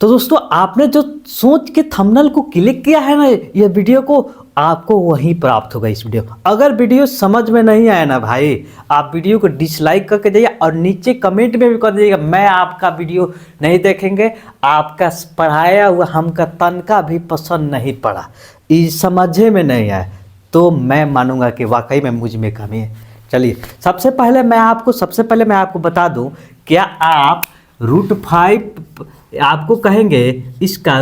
तो दोस्तों आपने जो सोच के थंबनेल को क्लिक किया है ना ये वीडियो को, आपको वहीं प्राप्त होगा इस वीडियो। अगर वीडियो समझ में नहीं आया ना भाई, आप वीडियो को डिसलाइक करके जाइए और नीचे कमेंट में भी कर दीजिएगा मैं आपका वीडियो नहीं देखेंगे, आपका पढ़ाया हुआ हमका तनका भी पसंद नहीं पड़ा, ये समझे में नहीं आया, तो मैं मानूंगा कि वाकई में मुझ में कमी है। चलिए सबसे पहले मैं आपको बता दूं, क्या आप √5 आपको कहेंगे इसका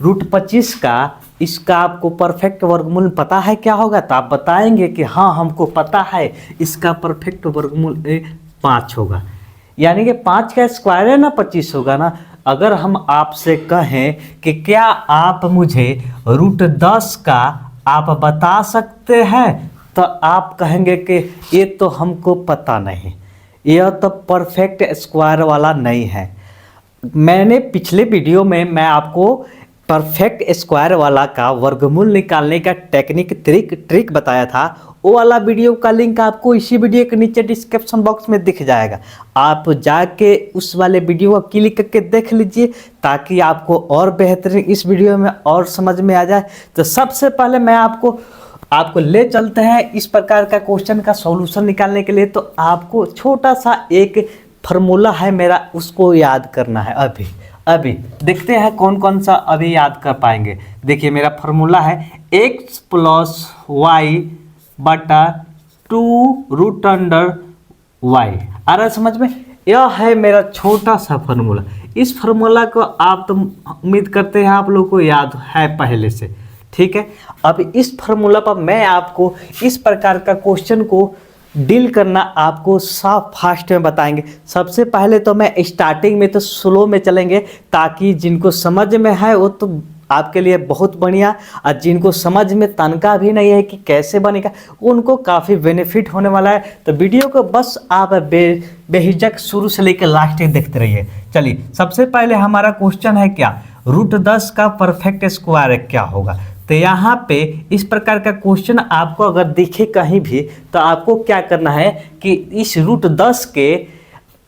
√25 का इसका आपको परफेक्ट वर्गमूल पता है क्या होगा, तो आप बताएंगे कि हाँ हमको पता है इसका परफेक्ट वर्गमूल 5 होगा, यानी कि 5 का स्क्वायर है ना 25 होगा ना। अगर हम आपसे कहें कि क्या आप मुझे √10 का आप बता सकते हैं, तो आप कहेंगे कि ये तो हमको पता नहीं, यह तो परफेक्ट स्क्वायर वाला नहीं है। मैंने पिछले वीडियो में मैं आपको परफेक्ट स्क्वायर वाला का वर्गमूल निकालने का टेक्निक ट्रिक बताया था, वो वाला वीडियो का लिंक आपको इसी वीडियो के नीचे डिस्क्रिप्शन बॉक्स में दिख जाएगा। आप जाके उस वाले वीडियो को क्लिक करके देख लीजिए ताकि आपको और बेहतरीन इस वीडियो में और समझ में आ जाए। तो सबसे पहले मैं आपको ले चलते हैं इस प्रकार का क्वेश्चन का सॉल्यूशन निकालने के लिए। तो आपको छोटा सा एक फार्मूला है मेरा, उसको याद करना है। अभी देखते हैं कौन कौन सा अभी याद कर पाएंगे। देखिए मेरा फार्मूला है x + y बटा 2√y। आ रहा है समझ में? यह है मेरा छोटा सा फार्मूला। इस फार्मूला को आप तो उम्मीद करते हैं आप लोग को याद है पहले से, ठीक है। अब इस फार्मूला पर मैं आपको इस प्रकार का क्वेश्चन को डील करना आपको साफ फास्ट में बताएंगे। सबसे पहले तो मैं स्टार्टिंग में तो स्लो में चलेंगे ताकि जिनको समझ में है वो तो आपके लिए बहुत बढ़िया, और जिनको समझ में तनका भी नहीं है कि कैसे बनेगा उनको काफ़ी बेनिफिट होने वाला है। तो वीडियो को बस आप बेहिचक शुरू से लेकर लास्ट तक देखते रहिए। चलिए सबसे पहले हमारा क्वेश्चन है क्या, √10 का परफेक्ट स्क्वायर क्या होगा। तो यहाँ पे इस प्रकार का क्वेश्चन आपको अगर दिखे कहीं भी, तो आपको क्या करना है कि इस √10 के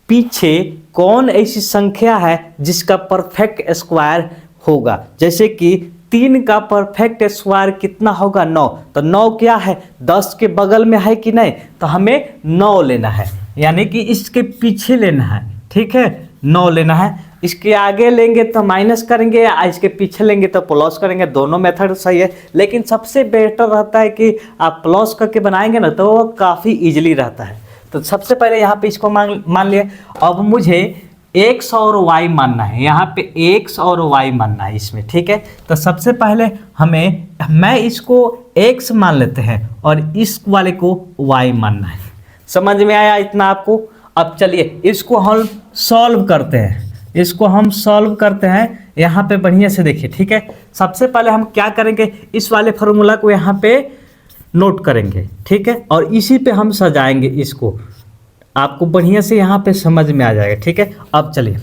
पीछे कौन ऐसी संख्या है जिसका परफेक्ट स्क्वायर होगा। जैसे कि 3 का परफेक्ट स्क्वायर कितना होगा, 9। तो 9 क्या है, 10 के बगल में है कि नहीं, तो हमें 9 लेना है, यानी कि इसके पीछे लेना है, ठीक है। 9 लेना है, इसके आगे लेंगे तो माइनस करेंगे या इसके पीछे लेंगे तो प्लस करेंगे, दोनों मेथड सही है। लेकिन सबसे बेहतर रहता है कि आप प्लस करके बनाएंगे ना तो वो काफ़ी इजीली रहता है। तो सबसे पहले यहाँ पे इसको मान लिए। अब मुझे x और y मानना है, यहाँ पे x और y मानना है इसमें, ठीक है। तो सबसे पहले मैं इसको x मान लेते हैं और इस वाले को y मानना है। समझ में आया इतना आपको? अब चलिए इसको हम सॉल्व करते हैं यहाँ पे बढ़िया से देखिए, ठीक है। सबसे पहले हम क्या करेंगे, इस वाले फार्मूला को यहाँ पे नोट करेंगे, ठीक है, और इसी पे हम सजाएंगे इसको, आपको बढ़िया से यहाँ पे समझ में आ जाएगा, ठीक है। अब चलिए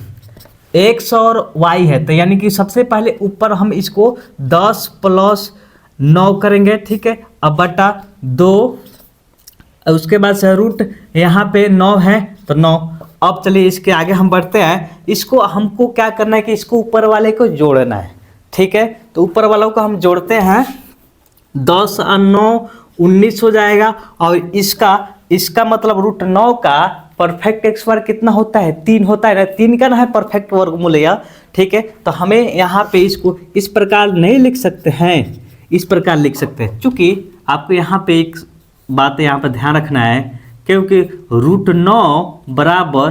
x और y है, तो यानी कि सबसे पहले ऊपर हम इसको 10 + 9 करेंगे, ठीक है। अब बटा 2, उसके बाद से रूट यहाँ पे 9 है तो 9। अब चलिए इसके आगे हम बढ़ते हैं। इसको हमको क्या करना है कि इसको ऊपर वाले को जोड़ना है, ठीक है। तो ऊपर वालों को हम जोड़ते हैं, 10 और 9 19 हो जाएगा, और इसका मतलब √9 का परफेक्ट स्क्वायर कितना होता है, 3 होता है ना, 3 का ना है परफेक्ट वर्गमूल यह, ठीक है। तो हमें यहाँ पे इसको इस प्रकार नहीं लिख सकते हैं, इस प्रकार लिख सकते हैं, चूँकि आपको यहाँ पे एक बात यहाँ पर ध्यान रखना है, क्योंकि √9 बराबर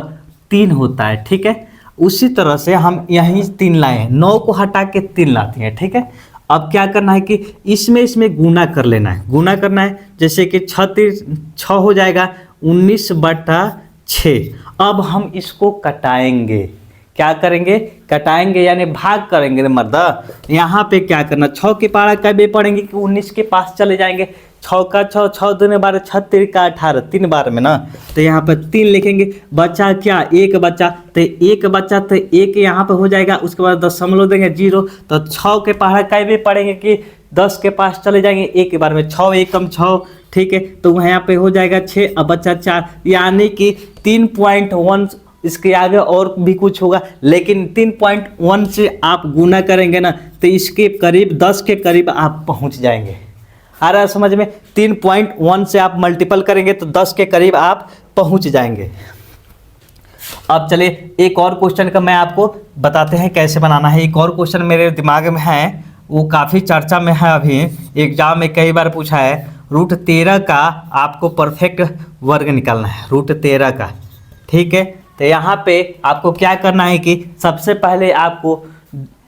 3 होता है, ठीक है। उसी तरह से हम यहीं 3 लाए हैं, 9 को हटा के 3 लाते हैं, ठीक है। अब क्या करना है कि इसमें गुना कर लेना है, गुना करना है। जैसे कि 6 हो जाएगा 19/6। अब हम इसको कटाएंगे, क्या करेंगे, कटाएंगे यानी भाग करेंगे मर्दा। यहाँ पे क्या करना, 6 के पारा कभी पढ़ेंगे कि 19 के पास चले जाएंगे, 6 का 6, 6 दूने 12, 6 3 का 18, 3 बार में ना, तो यहाँ पर 3 लिखेंगे। बचा क्या, 1 बचा, तो 1 बचा तो 1 यहाँ पे हो जाएगा, उसके बाद दशमलव देंगे 0, तो 6 के पहाड़ का भी पढ़ेंगे कि 10 के पास चले जाएंगे 1 के बार में, 6 एकम 6, ठीक है। तो यहाँ पे हो जाएगा 6, अब बचा 4, यानी कि 3.1 इसके आगे और भी कुछ होगा, लेकिन 3.1 से आप गुना करेंगे ना तो इसके करीब 10 के करीब आप पहुंच जाएंगे। आ रहा है समझ में? 3.1 से आप मल्टीपल करेंगे तो 10 के करीब आप पहुंच जाएंगे। अब चलिए एक और क्वेश्चन का मैं आपको बताते हैं कैसे बनाना है। एक और क्वेश्चन मेरे दिमाग में है, वो काफ़ी चर्चा में है, अभी एग्जाम में कई बार पूछा है। √13 का आपको परफेक्ट वर्ग निकालना है, √13 का। ठीक है, तो यहाँ पे आपको क्या करना है कि सबसे पहले आपको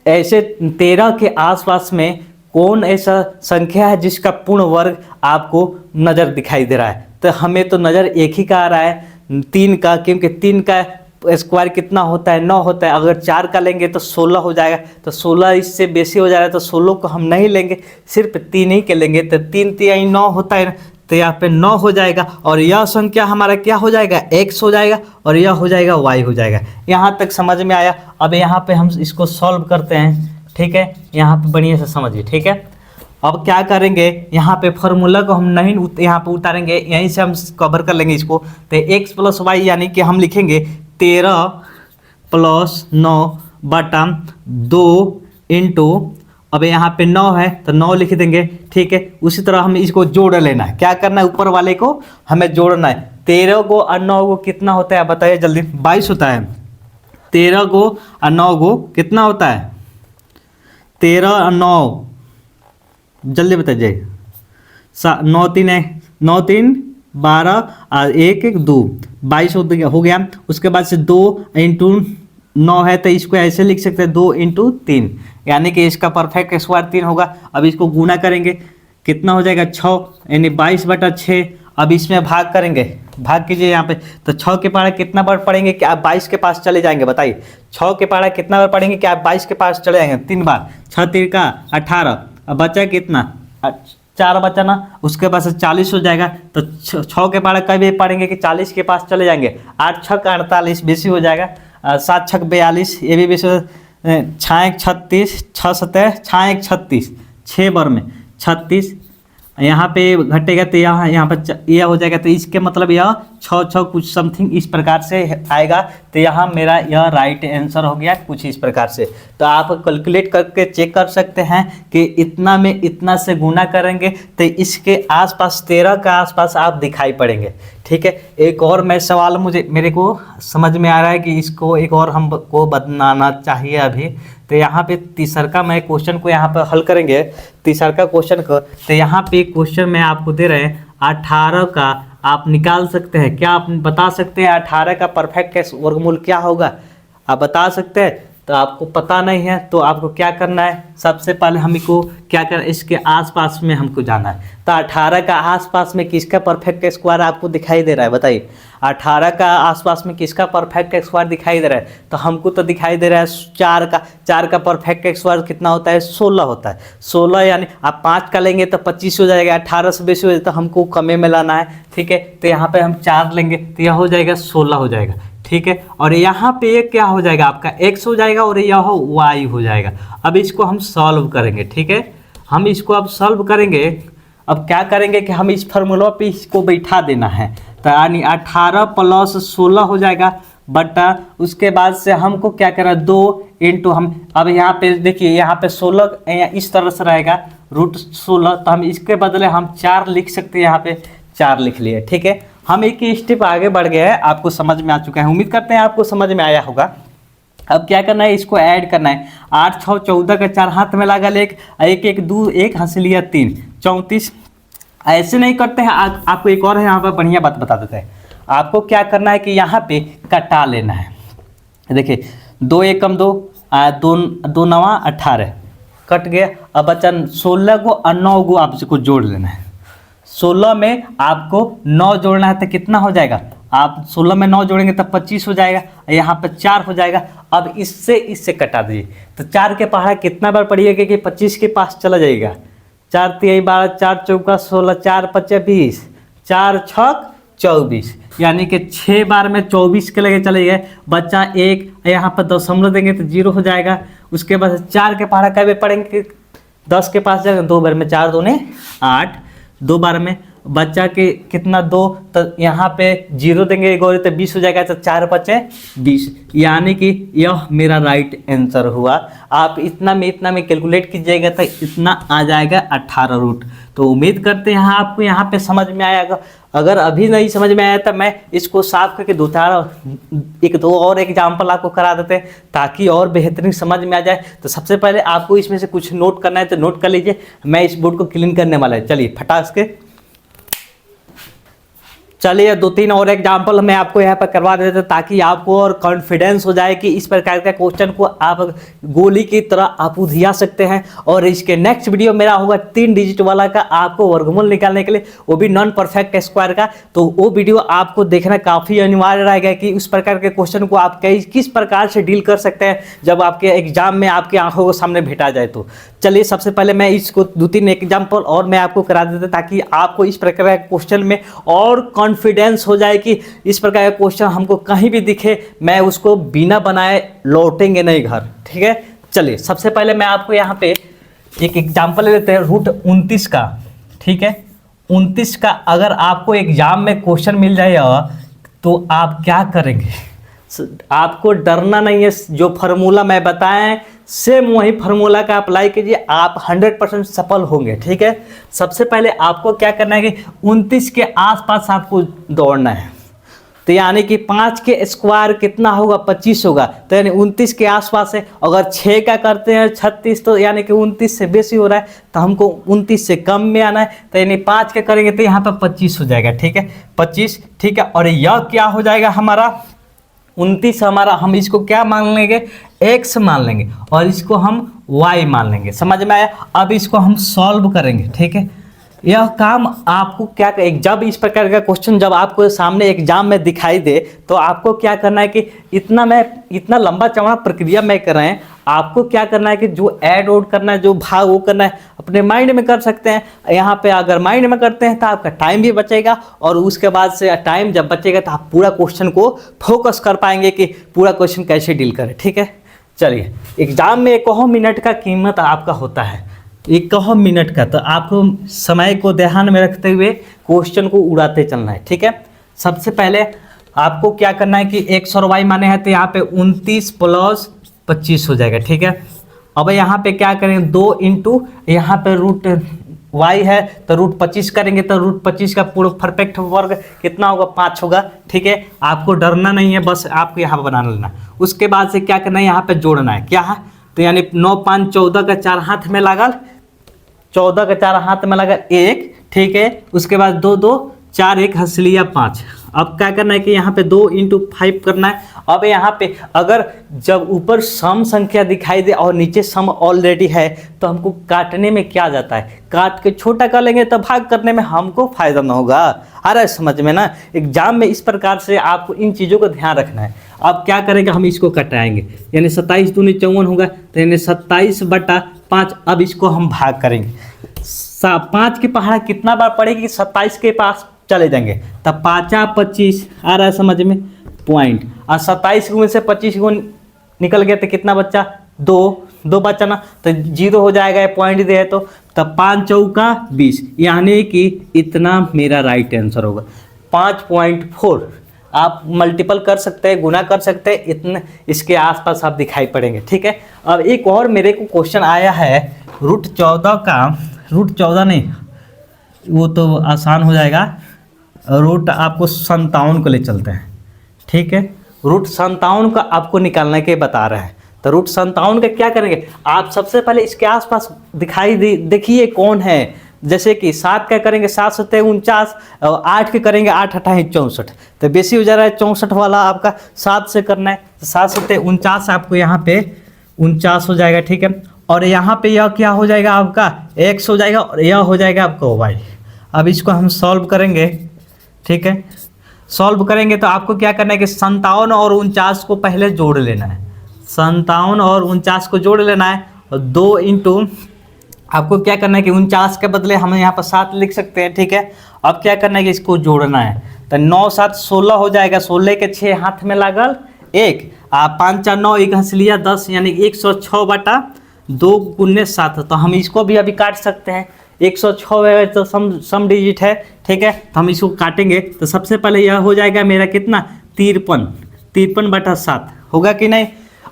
ऐसे 13 के आसपास में कौन ऐसा संख्या है जिसका पूर्ण वर्ग आपको नज़र दिखाई दे रहा है। तो हमें तो नज़र एक ही का आ रहा है, 3 का, क्योंकि 3 का स्क्वायर कितना होता है, 9 होता है। अगर 4 का लेंगे तो 16 हो जाएगा, तो 16 इससे बेसी हो जाएगा, तो 16 को हम नहीं लेंगे, सिर्फ 3 ही के लेंगे। तो 3 3 9 होता है, तो यहाँ पे 9 हो जाएगा। और यह संख्या हमारा क्या हो जाएगा, x हो जाएगा, और यह हो जाएगा y हो जाएगा। यहाँ तक समझ में आया। अब यहाँ पे हम इसको सॉल्व करते हैं। ठीक है, यहाँ पे बढ़िया से समझिए। ठीक है, अब क्या करेंगे, यहाँ पे फार्मूला को हम नहीं यहाँ पे उतारेंगे, यहीं से हम कवर कर लेंगे इसको। तो x + y यानी कि हम लिखेंगे 13 + 9 बटा 2 इंटू, अब यहाँ पे 9 है तो 9 लिख देंगे। ठीक है, उसी तरह हम इसको जोड़ लेना है। क्या करना है, ऊपर वाले को हमें जोड़ना है। 13 को और 9 को कितना होता है बताइए जल्दी, 22 होता है। 13 को और 9 को कितना होता है, 13 और 9 जल्दी बताइए। 9 3 है, 9 3 12 और 1 1 2, 22 हो गया। उसके बाद से 2 इंटू 9 है तो इसको ऐसे लिख सकते हैं 2 इंटू 3, यानी कि इसका परफेक्ट स्क्वायर 3 होगा। अब इसको गुना करेंगे, कितना हो जाएगा 6, यानी 22/6। अब इसमें भाग करेंगे, भाग कीजिए यहाँ पे, तो 6 के पहाड़ा कितना बार पढ़ेंगे कि आप 22 के पास चले जाएंगे, बताइए। 6 के पहाड़ा कितना बार पढ़ेंगे कि आप 22 के पास चले जाएंगे, 3 बार। 6 3 का 18, अब बचा कितना, 4 बचा ना, उसके बाद से 40 हो जाएगा। तो 6 के पहाड़ा कभी पढ़ेंगे कि 40 के पास चले जाएंगे। 8 6 का 48 बेसी हो जाएगा, 7 6 42, ये भी बेसी, 6 1 36, 6 7 6 1 36, 6 बार में 36, यहाँ पे घटेगा तो यहाँ पर यह हो जाएगा। तो इसके मतलब यह 6 6 कुछ समथिंग इस प्रकार से आएगा। तो यहाँ मेरा यह राइट आंसर हो गया कुछ इस प्रकार से। तो आप कैलकुलेट करके चेक कर सकते हैं कि इतना में इतना से गुना करेंगे तो इसके आसपास 13 का आसपास आप दिखाई पड़ेंगे। ठीक है, एक और मैं सवाल मेरे को समझ में आ रहा है कि इसको एक और हमको बनाना चाहिए अभी। तो यहाँ पे तीसरा मैं क्वेश्चन को यहाँ पे हल करेंगे, तीसरा क्वेश्चन को। तो यहाँ पे क्वेश्चन में आपको दे रहे हैं 18 का आप निकाल सकते हैं। क्या आप बता सकते हैं 18 का परफेक्ट वर्गमूल क्या होगा, आप बता सकते हैं? तो आपको पता नहीं है तो आपको क्या करना है, सबसे पहले हमको क्या करना है, इसके आसपास में हमको जाना है। तो 18 का आसपास में किसका परफेक्ट स्क्वायर आपको दिखाई दे रहा है, बताइए। 18 का आसपास में किसका परफेक्ट स्क्वायर दिखाई दे रहा है? तो हमको तो दिखाई दे रहा है 4 का परफेक्ट स्क्वायर कितना होता है, 16 होता है। 16 यानी आप 5 का लेंगे तो 25 हो जाएगा, 18 से बेसी हो जाए तो हमको कमे में लाना है। ठीक है, तो यहाँ पे हम 4 लेंगे तो यह हो जाएगा 16 हो जाएगा। ठीक है, और यहाँ पे ये क्या हो जाएगा, आपका x हो जाएगा और यह y हो जाएगा। अब इसको हम सॉल्व करेंगे। ठीक है, हम इसको अब सॉल्व करेंगे। अब क्या करेंगे कि हम इस फार्मूला पे इसको बैठा देना है। तो यानी 18 + 16 हो जाएगा बटा, उसके बाद से हमको क्या करना है 2 इंटू हम, अब यहाँ पे देखिए यहाँ पे 16 इस तरह से रहेगा √16, तो हम इसके बदले हम 4 लिख सकते हैं, यहाँ पे 4 लिख लिए। ठीक है, हम एक स्टेप आगे बढ़ गए हैं, आपको समझ में आ चुका है, उम्मीद करते हैं आपको समझ में आया होगा। अब क्या करना है, इसको ऐड करना है। 8 6 14 का 4 हाथ में लगा ले, 1 1 2 1 हाथ से लिया 3 34। ऐसे नहीं करते हैं, आपको एक और है यहाँ पर बढ़िया बात बता देते हैं। आपको क्या करना है कि यहाँ पे कटा लेना है। देखिए 2 1 2 2 9 18 कट गया। अब बचा 16 को और 9 को आपको जोड़ लेना है। 16 में आपको 9 जोड़ना है तो कितना हो जाएगा, आप 16 में 9 जोड़ेंगे तब 25 हो जाएगा, यहाँ पर 4 हो जाएगा। अब इससे कटा दीजिए, तो 4 के पहाड़ा कितना बार पढ़िएगा कि 25 के पास चला जाएगा। 4 3 12, 4 चौका 16, 4 5 20, 4 6 24, यानी कि 6 बार में 24 के लगे चले गए। बच्चा 1 यहाँ पर दशमलव देंगे तो 0 हो जाएगा। उसके बाद 4 के पहाड़ा कभी पढ़ेंगे 10 के पास जाएगा, 2 बार में 4 दूने 8, 2 बार में बच्चा के कितना 2, तो यहाँ पे 0 देंगे गौरी तो 20 हो जाएगा, तो 4 बचे 20, यानी कि यह मेरा राइट आंसर हुआ। आप इतना में कैलकुलेट कीजिएगा तो इतना आ जाएगा 18 रूट। तो उम्मीद करते हैं आपको यहाँ पे समझ में आएगा। अगर अभी नहीं समझ में आया तो मैं इसको साफ करके एक दो और एग्जाम्पल आपको करा देते हैं ताकि और बेहतरीन समझ में आ जाए। तो सबसे पहले आपको इसमें से कुछ नोट करना है तो नोट कर लीजिए, मैं इस बोर्ड को क्लीन करने वाला है। चलिए फटाक के चलिए 2-3 और एग्जाम्पल मैं आपको यहाँ पर करवा देते हैं ताकि आपको और कॉन्फिडेंस हो जाए कि इस प्रकार का क्वेश्चन को आप गोली की तरह आप उधिया सकते हैं। और इसके नेक्स्ट वीडियो मेरा होगा 3 डिजिट वाला का, आपको वर्गमूल निकालने के लिए, वो भी नॉन परफेक्ट स्क्वायर का। तो वो वीडियो आपको देखना काफ़ी अनिवार्य रहेगा कि उस प्रकार के क्वेश्चन को आप किस प्रकार से डील कर सकते हैं जब आपके एग्जाम में आपकी आंखों के सामने भेटा जाए। तो चलिए सबसे पहले मैं इसको 2-3 एग्जाम्पल और मैं आपको करा देता ताकि आपको इस प्रकार के क्वेश्चन में और कॉन्फिडेंस हो जाए कि इस प्रकार का क्वेश्चन हमको कहीं भी दिखे मैं उसको बिना बनाए लौटेंगे नहीं घर। ठीक है, चलिए सबसे पहले मैं आपको यहाँ पे एक एग्जाम्पल लेते हैं रूट 29 का। ठीक है, 29 का अगर आपको एग्जाम में क्वेश्चन मिल जाएगा तो आप क्या करेंगे? आपको डरना नहीं है, जो फार्मूला मैं बताएं सेम वही फार्मूला का अप्लाई कीजिए, आप 100% सफल होंगे। ठीक है, सबसे पहले आपको क्या करना है कि 29 के आसपास आपको दौड़ना है। तो यानी कि 5 के स्क्वायर कितना होगा? 25 होगा। तो यानी 29 के आसपास है। अगर 6 का करते हैं 36, तो यानी कि 29 से बेसी हो रहा है, तो हमको 29 से कम में आना है। तो यानी 5 का करेंगे तो यहाँ पर 25 हो जाएगा। ठीक है, 25। ठीक है, और यह क्या हो जाएगा हमारा 29 हमारा, हम इसको क्या मान लेंगे? x मान लेंगे और इसको हम y मान लेंगे। समझ में आया? अब इसको हम सॉल्व करेंगे। ठीक है, यह काम आपको क्या जब इस प्रकार का क्वेश्चन जब आपको सामने एग्जाम में दिखाई दे तो आपको क्या करना है कि इतना लंबा चौड़ा प्रक्रिया में कर रहे हैं, आपको क्या करना है कि जो ऐड ऑड करना है, जो भाग वो करना है, अपने माइंड में कर सकते हैं। यहाँ पे अगर माइंड में करते हैं तो आपका टाइम भी बचेगा और उसके बाद से टाइम जब बचेगा तो आप पूरा क्वेश्चन को फोकस कर पाएंगे कि पूरा क्वेश्चन कैसे डील करें। ठीक है, चलिए एग्जाम में 1 मिनट का कीमत आपका होता है, 1 मिनट का। तो आपको समय को ध्यान में रखते हुए क्वेश्चन को उड़ाते चलना है। ठीक है, सबसे पहले आपको क्या करना है कि x और y माने हैं तो यहाँ पे 29 + 25 हो जाएगा। ठीक है, अब यहाँ पे क्या करेंगे 2 इंटू यहाँ पे रूट y है तो रूट 25 करेंगे तो रूट 25 का पूरा परफेक्ट वर्ग कितना होगा? 5 होगा। ठीक है, आपको डरना नहीं है, बस आपको यहाँ बना लेना। उसके बाद से क्या करना है, यहाँ पे जोड़ना है। क्या है? तो यानी 9 5 14 का 4 हाथ में लागल, 14 का 4 हाथ में लगा 1। ठीक है, उसके बाद 2 2 4 1 हंस लिया 5। अब क्या करना है कि यहाँ पे 2 × 5 करना है। अब यहाँ पे अगर जब ऊपर सम संख्या दिखाई दे और नीचे सम ऑलरेडी है तो हमको काटने में क्या जाता है? काट के छोटा कर लेंगे तो भाग करने में हमको फायदा ना होगा। आ रहा है समझ में ना? एग्जाम में इस प्रकार से आपको इन चीज़ों का ध्यान रखना है। अब क्या करेंगे, हम इसको कटाएंगे, यानी 27 दूनी 54 होगा, तो यानी 27/5। अब इसको हम भाग करेंगे, 5 की पहाड़ा कितना बार पड़ेगी? 27 के पास चले जाएंगे, तब 5 25। आ रहा है समझ में? पॉइंट। और 27 में से 25 निकल गया तो कितना बच्चा? 2 बचा ना, तो 0 हो जाएगा, पॉइंट दे तो तब 5 चौका 20, यानी कि इतना मेरा राइट आंसर होगा। 5.4 आप मल्टीपल कर सकते हैं, गुना कर सकते हैं, इतने इसके आसपास आप दिखाई पड़ेंगे। ठीक है, अब एक और मेरे को क्वेश्चन आया है रूट 14 का, रूट 14 नहीं, वो तो आसान हो जाएगा, रूट आपको 57 को ले चलते हैं। ठीक है, रूट 57 का आपको निकालने के बता रहे हैं। तो रूट 57 का क्या करेंगे, आप सबसे पहले इसके आसपास दिखाई देखिए कौन है। जैसे कि 7 का करेंगे 7 × 7 = 49, और 8 के करेंगे 8 × 8 = 64। तो बेसी हो जा रहा है 64 वाला आपका 7 से करना है, तो 7 × 7 = 49, आपको यहाँ पे 49 हो जाएगा। ठीक है, और यहाँ पे यह क्या हो जाएगा आपका x हो जाएगा और यह हो जाएगा आपका y। अब इसको हम सॉल्व करेंगे। ठीक है, सॉल्व करेंगे तो आपको क्या करना है कि 57 और 49 को पहले जोड़ लेना है, 57 और 49 को जोड़ लेना है, और 2 इंटू आपको क्या करना है कि 49 के बदले हम यहाँ पर 7 लिख सकते हैं। ठीक है, अब क्या करना है कि इसको जोड़ना है, तो 9 7 16 हो जाएगा, 16 के 6 हाथ में लागल 1, 5 4 9 1 हंस लिया 10, यानी 106/2 × 7। तो हम इसको भी अभी काट सकते हैं, 106 है तो सम डिजिट है, ठीक है। तो हम इसको काटेंगे तो सबसे पहले यह हो जाएगा मेरा कितना 53/7 होगा कि नहीं।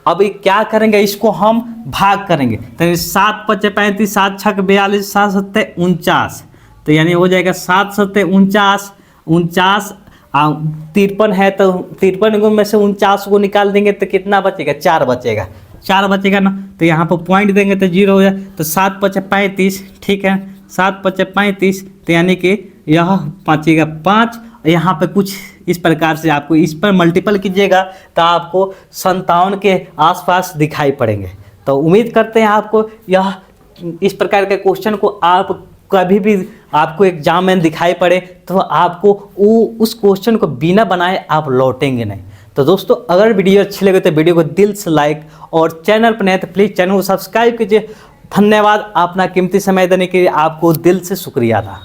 अब ये क्या करेंगे, इसको हम भाग करेंगे तो 7 × 5 = 35, 7 × 6 = 42, 7 × 7 = 49, तो यानी हो जाएगा 7 × 7 = 49, 49 53 है तो 53 में से 49 को निकाल देंगे तो कितना बचेगा, 4 बचेगा, 4 बचेगा ना। तो यहाँ पर पॉइंट देंगे तो 0 हो जाए, तो 7 × 5 = 35, ठीक है, 7 × 5 = 35, तो यानी कि यह बचेगा 5। यहाँ पे कुछ इस प्रकार से आपको इस पर मल्टीपल कीजिएगा तो आपको 57 के आसपास दिखाई पड़ेंगे। तो उम्मीद करते हैं आपको यह इस प्रकार के क्वेश्चन को आप कभी भी आपको एग्जाम में दिखाई पड़े तो आपको उस क्वेश्चन को बिना बनाए आप लौटेंगे नहीं। तो दोस्तों अगर वीडियो अच्छी लगे तो वीडियो को दिल से लाइक और चैनल पर नए तो प्लीज़ चैनल को सब्सक्राइब कीजिए। धन्यवाद, अपना कीमती समय देने के लिए आपको दिल से शुक्रिया था।